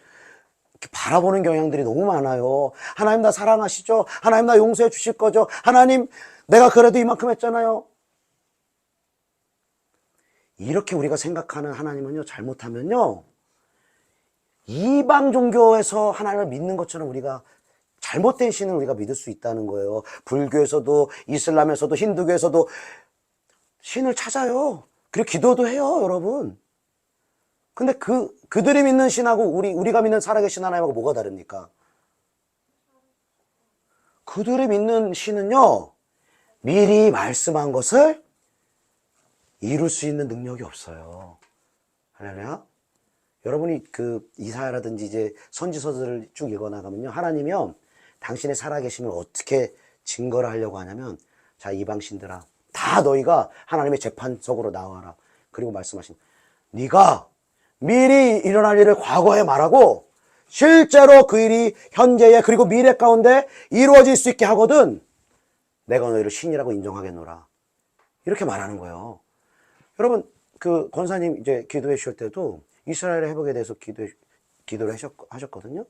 이렇게 바라보는 경향들이 너무 많아요. 하나님 나 사랑하시죠? 하나님 나 용서해 주실 거죠? 하나님 내가 그래도 이만큼 했잖아요. 이렇게 우리가 생각하는 하나님은요, 잘못하면요, 이방 종교에서 하나님을 믿는 것처럼 우리가 잘못된 신을 우리가 믿을 수 있다는 거예요. 불교에서도 이슬람에서도 힌두교에서도 신을 찾아요. 그리고 기도도 해요, 여러분. 근데 그들이 믿는 신하고 우리가 믿는 살아계신 하나님하고 뭐가 다릅니까? 그들이 믿는 신은요, 미리 말씀한 것을 이룰 수 있는 능력이 없어요. 할렐루야. 여러분이 그 이사야라든지 이제 선지서들을 쭉 읽어나가면요, 하나님이요, 당신의 살아계심을 어떻게 증거를 하려고 하냐면, 자, 이방신들아, 다 너희가 하나님의 재판석으로 나와라. 그리고 말씀하신, 네가 미리 일어날 일을 과거에 말하고 실제로 그 일이 현재에 그리고 미래 가운데 이루어질 수 있게 하거든 내가 너희를 신이라고 인정하겠노라, 이렇게 말하는 거예요. 여러분, 그 권사님 이제 기도해 주실 때도 이스라엘의 회복에 대해서 기도를 하셨거든요.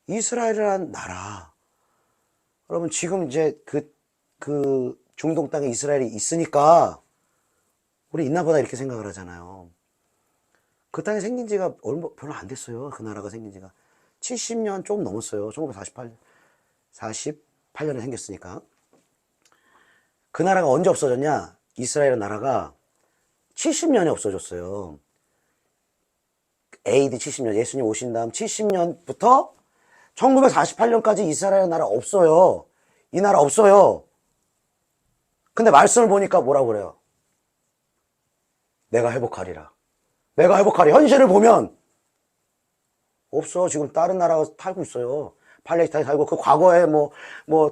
이스라엘이란 나라, 여러분 지금 이제 그 중동 땅에 이스라엘이 있으니까 우리 있나 보다 이렇게 생각을 하잖아요. 그 땅에 생긴 지가 별로 안 됐어요. 그 나라가 생긴 지가 70년 조금 넘었어요. 1948년에 생겼으니까. 그 나라가 언제 없어졌냐? 이스라엘 나라가 70년에 없어졌어요. AD 70년, 예수님 오신 다음 70년부터 1948년까지 이스라엘 나라 없어요. 이 나라 없어요. 근데 말씀을 보니까 뭐라고 그래요? 내가 회복하리라. 내가 회복하리. 현실을 보면 없어. 지금 다른 나라가 살고 있어요. 팔레스타인 살고, 그 과거에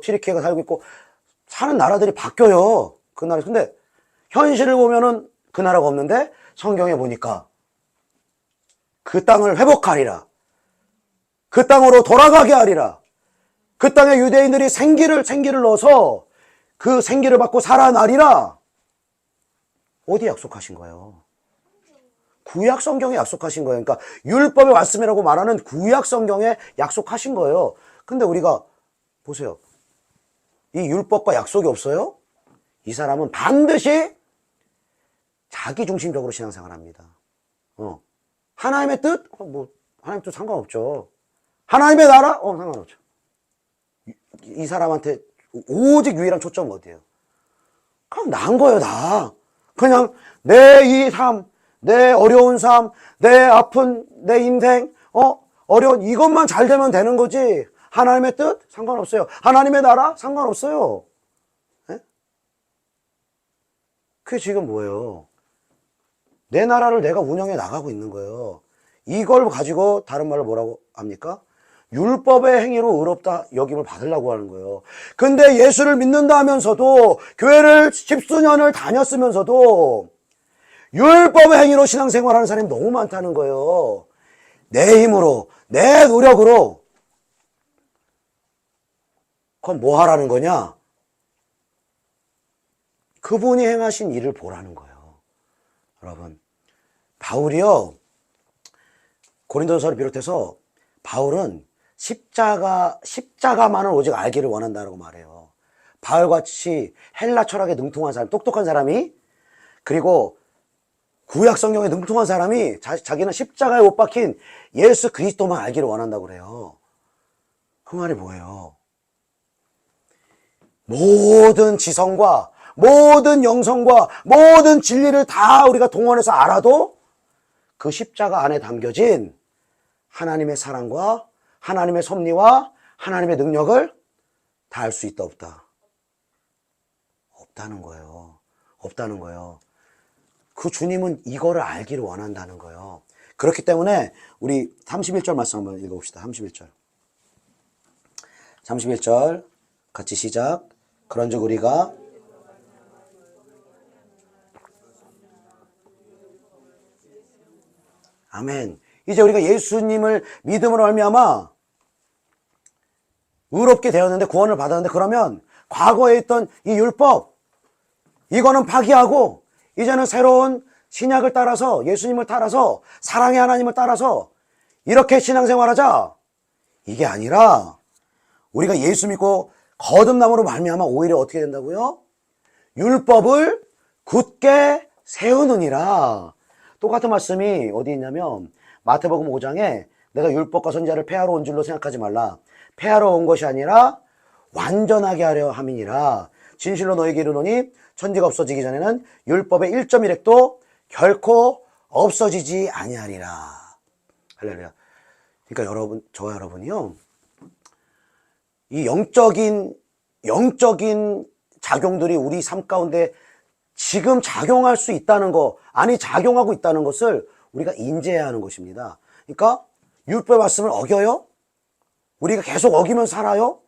튀르키예가 살고 있고, 사는 나라들이 바뀌어요. 그 나라. 근데 현실을 보면은 그 나라가 없는데 성경에 보니까 그 땅을 회복하리라. 그 땅으로 돌아가게 하리라. 그 땅에 유대인들이 생기를 넣어서 그 생기를 받고 살아나리라. 어디 약속하신 거예요? 구약 성경에 약속하신 거예요. 그러니까 율법의 말씀이라고 말하는 구약 성경에 약속하신 거예요. 근데 우리가 보세요. 이 율법과 약속이 없어요? 이 사람은 반드시 자기 중심적으로 신앙생활 합니다. 하나님의 뜻? 하나님 뜻 상관없죠. 하나님의 나라? 상관없죠. 이 사람한테 오직 유일한 초점은 어디예요? 그냥 나은 거예요, 나. 그냥 내 이 삶, 내 어려운 삶, 내 아픈 내 인생, 어려운 이것만 잘 되면 되는 거지. 하나님의 뜻? 상관없어요. 하나님의 나라? 상관없어요. 네? 그게 지금 뭐예요? 내 나라를 내가 운영해 나가고 있는 거예요. 이걸 가지고 다른 말로 뭐라고 합니까? 율법의 행위로 의롭다 여김을 받으려고 하는 거예요. 근데 예수를 믿는다 하면서도 교회를 십수년을 다녔으면서도 율법의 행위로 신앙생활하는 사람이 너무 많다는 거예요. 내 힘으로, 내 노력으로. 그럼 뭐 하라는 거냐? 그분이 행하신 일을 보라는 거예요. 여러분, 바울이요, 고린도전서를 비롯해서 바울은 십자가만을 오직 알기를 원한다고 말해요. 바울같이 헬라 철학에 능통한 사람, 똑똑한 사람이, 그리고 구약 성경에 능통한 사람이 자기는 십자가에 못 박힌 예수 그리스도만 알기를 원한다고 그래요. 그 말이 뭐예요? 모든 지성과 모든 영성과 모든 진리를 다 우리가 동원해서 알아도 그 십자가 안에 담겨진 하나님의 사랑과 하나님의 섭리와 하나님의 능력을 다 알 수 있다 없다? 없다는 거예요. 없다는 거예요. 그 주님은 이거를 알기를 원한다는 거예요. 그렇기 때문에 우리 31절 말씀 한번 읽어봅시다. 31절 같이 시작. 그런즉 우리가 아멘. 이제 우리가 예수님을 믿음으로 말미암아 의롭게 되었는데 구원을 받았는데, 그러면 과거에 있던 이 율법 이거는 파기하고 이제는 새로운 신약을 따라서, 예수님을 따라서, 사랑의 하나님을 따라서 이렇게 신앙생활하자. 이게 아니라 우리가 예수 믿고 거듭남으로 말미암아 오히려 어떻게 된다고요? 율법을 굳게 세우느니라. 똑같은 말씀이 어디 있냐면 마태복음 5장에 내가 율법과 선지자를 폐하러 온 줄로 생각하지 말라. 폐하러 온 것이 아니라 완전하게 하려 함이니라. 진실로 너에게 이르노니 천지가 없어지기 전에는 율법의 1.1획도 결코 없어지지 아니하리라. 할렐루야. 그러니까 여러분, 저와 여러분이요, 이 영적인 작용들이 우리 삶 가운데 지금 작용할 수 있다는 거, 아니 작용하고 있다는 것을 우리가 인지해야 하는 것입니다. 그러니까 율법의 말씀을 어겨요? 우리가 계속 어기면 살아요?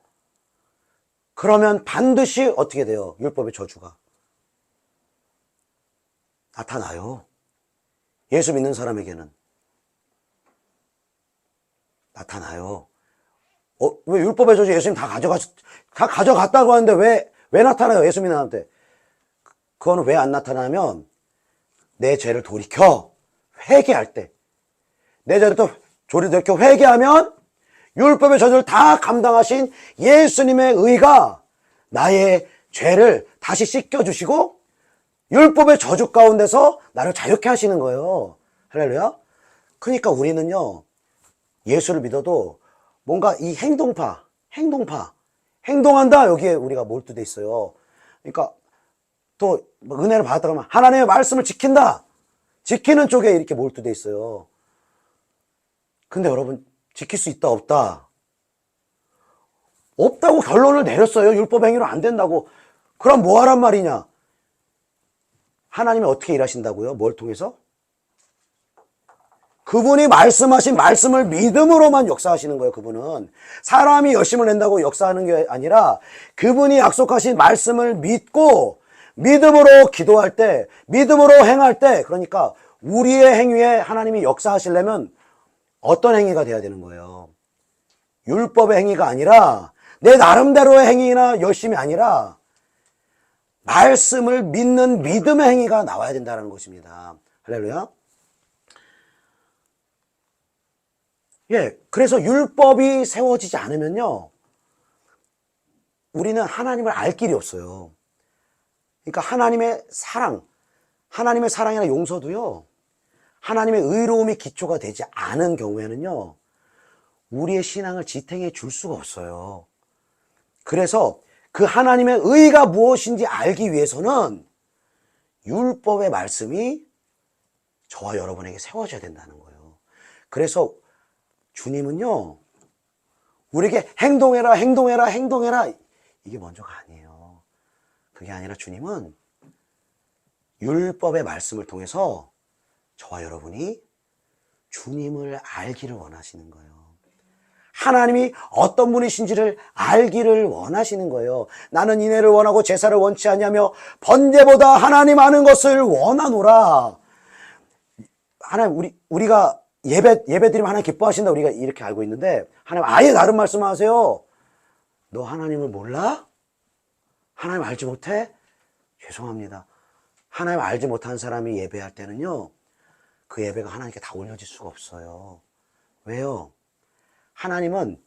그러면 반드시 어떻게 돼요? 율법의 저주가 나타나요. 예수 믿는 사람에게는 나타나요. 왜 율법의 저주 예수님 다 가져갔다고 하는데 왜 나타나요? 예수 믿는 사람한테. 그거는 왜 안 나타나면 내 죄를 돌이켜 회개할 때, 내 죄를 또 돌이켜 회개하면 율법의 저주를 다 감당하신 예수님의 의가 나의 죄를 다시 씻겨주시고 율법의 저주 가운데서 나를 자유케 하시는 거예요. 할렐루야. 그러니까 우리는요, 예수를 믿어도 뭔가 이 행동한다, 여기에 우리가 몰두돼 있어요. 그러니까 또 은혜를 받았다 그러면 하나님의 말씀을 지킨다, 지키는 쪽에 이렇게 몰두돼 있어요. 근데 여러분, 지킬 수 있다 없다? 없다고 결론을 내렸어요. 율법 행위로 안 된다고. 그럼 뭐 하란 말이냐? 하나님이 어떻게 일하신다고요? 뭘 통해서? 그분이 말씀하신 말씀을 믿음으로만 역사하시는 거예요. 그분은 사람이 열심을 낸다고 역사하는 게 아니라 그분이 약속하신 말씀을 믿고 믿음으로 기도할 때, 믿음으로 행할 때, 그러니까 우리의 행위에 하나님이 역사하시려면 어떤 행위가 돼야 되는 거예요? 율법의 행위가 아니라 내 나름대로의 행위나 열심이 아니라 말씀을 믿는 믿음의 행위가 나와야 된다는 것입니다. 할렐루야. 예, 그래서 율법이 세워지지 않으면요, 우리는 하나님을 알 길이 없어요. 그러니까 하나님의 사랑이나 용서도요, 하나님의 의로움이 기초가 되지 않은 경우에는요, 우리의 신앙을 지탱해 줄 수가 없어요. 그래서 그 하나님의 의가 무엇인지 알기 위해서는 율법의 말씀이 저와 여러분에게 세워져야 된다는 거예요. 그래서 주님은요, 우리에게 행동해라, 행동해라, 행동해라, 이게 먼저가 아니에요. 그게 아니라 주님은 율법의 말씀을 통해서 저와 여러분이 주님을 알기를 원하시는 거예요. 하나님이 어떤 분이신지를 알기를 원하시는 거예요. 나는 인애를 원하고 제사를 원치 아니하며 번제보다 하나님 아는 것을 원하노라. 하나님, 우리가 예배 드리면 하나님 기뻐하신다, 우리가 이렇게 알고 있는데, 하나님 아예 다른 말씀하세요. 너 하나님을 몰라? 하나님 알지 못해? 죄송합니다. 하나님 알지 못한 사람이 예배할 때는요, 그 예배가 하나님께 다 올려질 수가 없어요. 왜요? 하나님은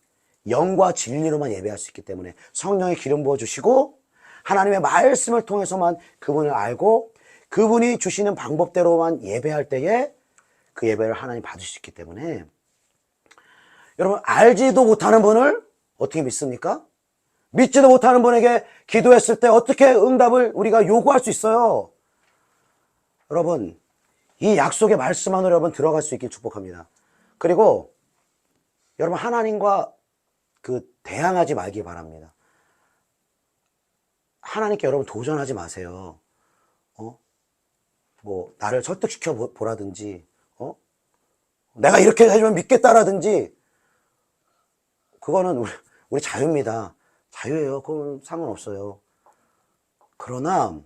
영과 진리로만 예배할 수 있기 때문에 성령의 기름 부어주시고 하나님의 말씀을 통해서만 그분을 알고 그분이 주시는 방법대로만 예배할 때에 그 예배를 하나님 받을 수 있기 때문에, 여러분, 알지도 못하는 분을 어떻게 믿습니까? 믿지도 못하는 분에게 기도했을 때 어떻게 응답을 우리가 요구할 수 있어요? 여러분, 이 약속의 말씀 안으로 여러분 들어갈 수 있길 축복합니다. 그리고 여러분, 하나님과 대항하지 말기 바랍니다. 하나님께 여러분 도전하지 마세요. 나를 설득시켜 보라든지, 내가 이렇게 해주면 믿겠다라든지, 그거는 우리 자유입니다. 자유예요. 그건 상관없어요. 그러나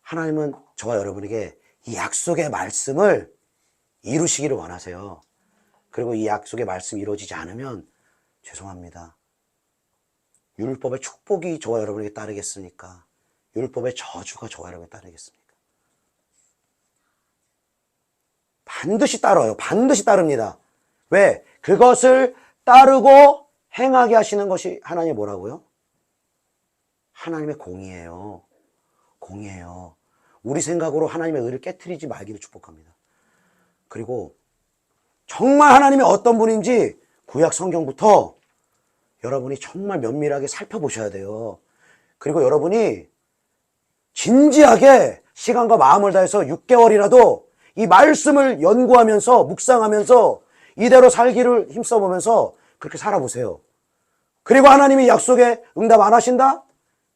하나님은 저와 여러분에게 이 약속의 말씀을 이루시기를 원하세요. 그리고 이 약속의 말씀이 이루어지지 않으면 죄송합니다. 율법의 축복이 저와 여러분에게 따르겠습니까? 율법의 저주가 저와 여러분에게 따르겠습니까? 반드시 따라요. 반드시 따릅니다. 왜? 그것을 따르고 행하게 하시는 것이 하나님의 뭐라고요? 하나님의 공의예요. 공의예요. 우리 생각으로 하나님의 의를 깨트리지 말기를 축복합니다. 그리고 정말 하나님이 어떤 분인지 구약 성경부터 여러분이 정말 면밀하게 살펴보셔야 돼요. 그리고 여러분이 진지하게 시간과 마음을 다해서 6개월이라도 이 말씀을 연구하면서 묵상하면서 이대로 살기를 힘써보면서 그렇게 살아보세요. 그리고 하나님이 약속에 응답 안 하신다?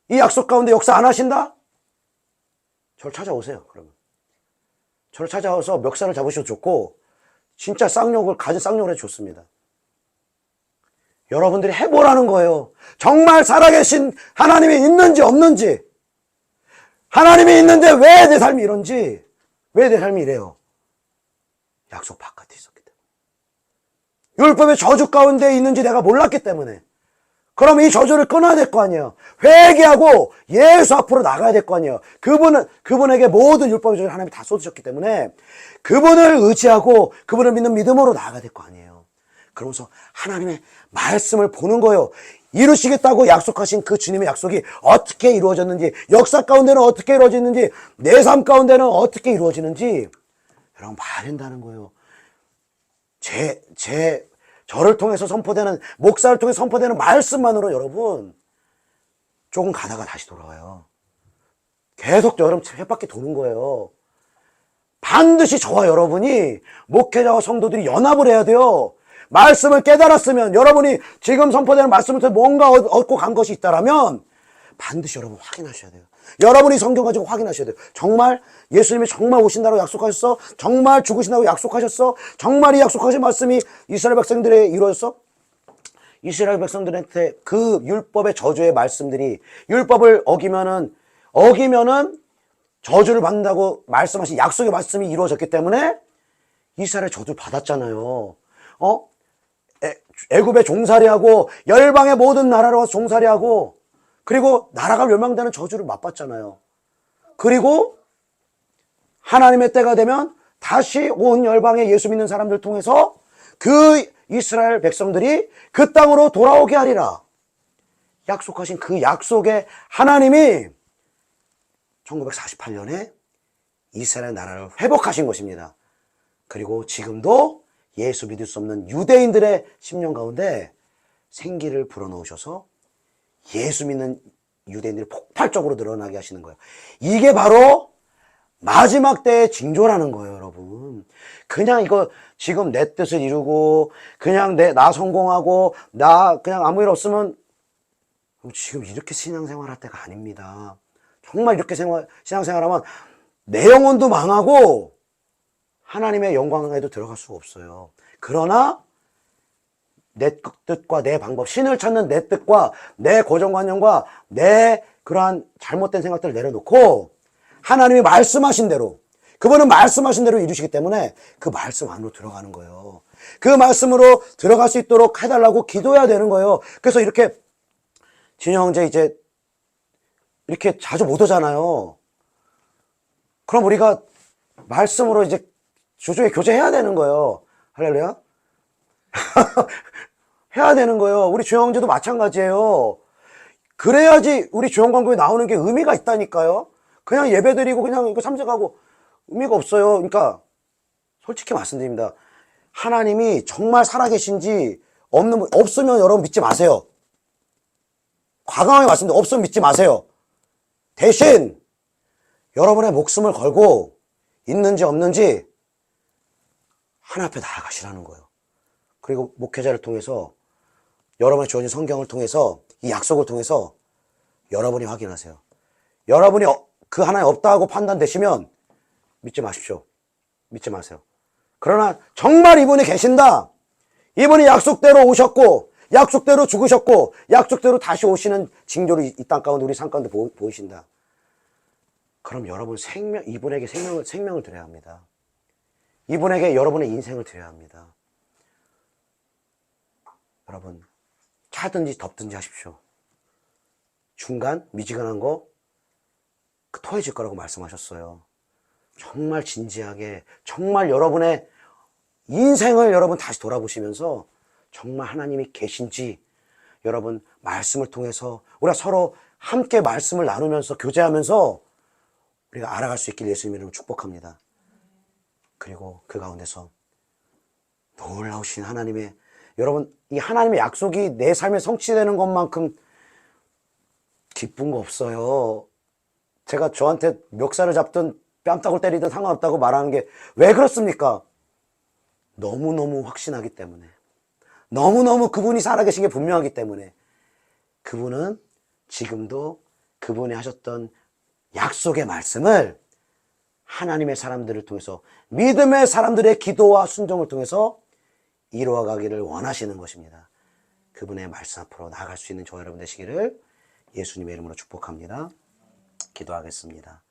이 약속 가운데 역사 안 하신다? 저를 찾아오세요. 그러면 저를 찾아와서 멱살을 잡으셔도 좋고 진짜 가진 쌍욕을 해도 좋습니다. 여러분들이 해보라는 거예요. 정말 살아계신 하나님이 있는지 없는지, 하나님이 있는데 왜 내 삶이 이런지, 왜 내 삶이 이래요? 약속 바깥에 있었기 때문에. 율법의 저주 가운데 있는지 내가 몰랐기 때문에. 그럼 이 저주를 끊어야 될 거 아니에요. 회개하고 예수 앞으로 나가야 될 거 아니에요. 그분에게 모든 율법의 저주를 하나님이 다 쏟으셨기 때문에 그분을 의지하고 그분을 믿는 믿음으로 나아가야 될 거 아니에요. 그러면서 하나님의 말씀을 보는 거예요. 이루시겠다고 약속하신 그 주님의 약속이 어떻게 이루어졌는지, 역사 가운데는 어떻게 이루어지는지, 내 삶 가운데는 어떻게 이루어지는지 여러분 봐야 된다는 거예요. 저를 통해서 선포되는, 목사를 통해서 선포되는 말씀만으로 여러분 조금 가다가 다시 돌아와요. 계속 여러분 쳇바퀴 도는 거예요. 반드시 저와 여러분이 목회자와 성도들이 연합을 해야 돼요. 말씀을 깨달았으면, 여러분이 지금 선포되는 말씀부터 뭔가 얻고 간 것이 있다라면 반드시 여러분 확인하셔야 돼요. 여러분이 성경 가지고 확인하셔야 돼요. 정말 예수님이 정말 오신다고 약속하셨어? 정말 죽으신다고 약속하셨어? 정말 이 약속하신 말씀이 이스라엘 백성들에 이루어졌어? 이스라엘 백성들한테 그 율법의 저주의 말씀들이, 율법을 어기면은 저주를 받는다고 말씀하신 약속의 말씀이 이루어졌기 때문에 이스라엘 저주를 받았잖아요. 애굽에 종살이하고 열방의 모든 나라로 와서 종살이하고, 그리고 나라가 멸망되는 저주를 맛봤잖아요. 그리고 하나님의 때가 되면 다시 온 열방의 예수 믿는 사람들 통해서 그 이스라엘 백성들이 그 땅으로 돌아오게 하리라. 약속하신 그 약속의 하나님이 1948년에 이스라엘 나라를 회복하신 것입니다. 그리고 지금도 예수 믿을 수 없는 유대인들의 심령 가운데 생기를 불어넣으셔서 예수 믿는 유대인들이 폭발적으로 늘어나게 하시는 거예요. 이게 바로 마지막 때의 징조라는 거예요, 여러분. 그냥 이거 지금 내 뜻을 이루고 그냥 나 성공하고 나 그냥 아무 일 없으면 지금 이렇게 신앙생활할 때가 아닙니다. 정말 이렇게 신앙생활하면 내 영혼도 망하고 하나님의 영광에도 들어갈 수가 없어요. 그러나 내 뜻과 내 방법, 신을 찾는 내 뜻과 내 고정관념과 내 그러한 잘못된 생각들을 내려놓고 하나님이 말씀하신 대로, 그분은 말씀하신 대로 이루시기 때문에 그 말씀 안으로 들어가는 거예요. 그 말씀으로 들어갈 수 있도록 해달라고 기도해야 되는 거예요. 그래서 이렇게 진영 형제 이제 이렇게 자주 못 오잖아요. 그럼 우리가 말씀으로 이제 조조에 교제해야 되는 거예요. 할렐루야. 해야 되는 거예요. 우리 주영 형제도 마찬가지예요. 그래야지 우리 주영광고에 나오는 게 의미가 있다니까요. 그냥 예배드리고 그냥 이거 참석하고 의미가 없어요. 그러니까 솔직히 말씀드립니다. 하나님이 정말 살아계신지 없으면 여러분 믿지 마세요. 과감하게 말씀드립니다. 없으면 믿지 마세요. 대신 여러분의 목숨을 걸고 있는지 없는지 하나 앞에 나아가시라는 거예요. 그리고 목회자를 통해서 여러분의 주어진 성경을 통해서 이 약속을 통해서 여러분이 확인하세요. 여러분이 그 하나에 없다고 판단되시면 믿지 마십시오. 믿지 마세요. 그러나 정말 이분이 계신다. 이분이 약속대로 오셨고 약속대로 죽으셨고 약속대로 다시 오시는 징조를 이 땅 가운데 우리 삶 가운데 보이신다. 그럼 여러분 이분에게 생명을 드려야 합니다. 이분에게 여러분의 인생을 드려야 합니다. 여러분 차든지 덥든지 하십시오. 중간 미지근한 거 토해질 거라고 말씀하셨어요. 정말 진지하게 정말 여러분의 인생을 여러분 다시 돌아보시면서 정말 하나님이 계신지 여러분 말씀을 통해서 우리가 서로 함께 말씀을 나누면서 교제하면서 우리가 알아갈 수 있길 예수님 이름으로 축복합니다. 그리고 그 가운데서 놀라우신 하나님의 여러분 이 하나님의 약속이 내 삶에 성취되는 것만큼 기쁜 거 없어요. 제가 저한테 멱살을 잡든 뺨따구를 때리든 상관없다고 말하는 게 왜 그렇습니까? 너무너무 확신하기 때문에, 너무너무 그분이 살아계신 게 분명하기 때문에, 그분은 지금도 그분이 하셨던 약속의 말씀을 하나님의 사람들을 통해서 믿음의 사람들의 기도와 순종을 통해서 이루어가기를 원하시는 것입니다. 그분의 말씀 앞으로 나아갈 수 있는 저와 여러분 되시기를 예수님의 이름으로 축복합니다. 기도하겠습니다.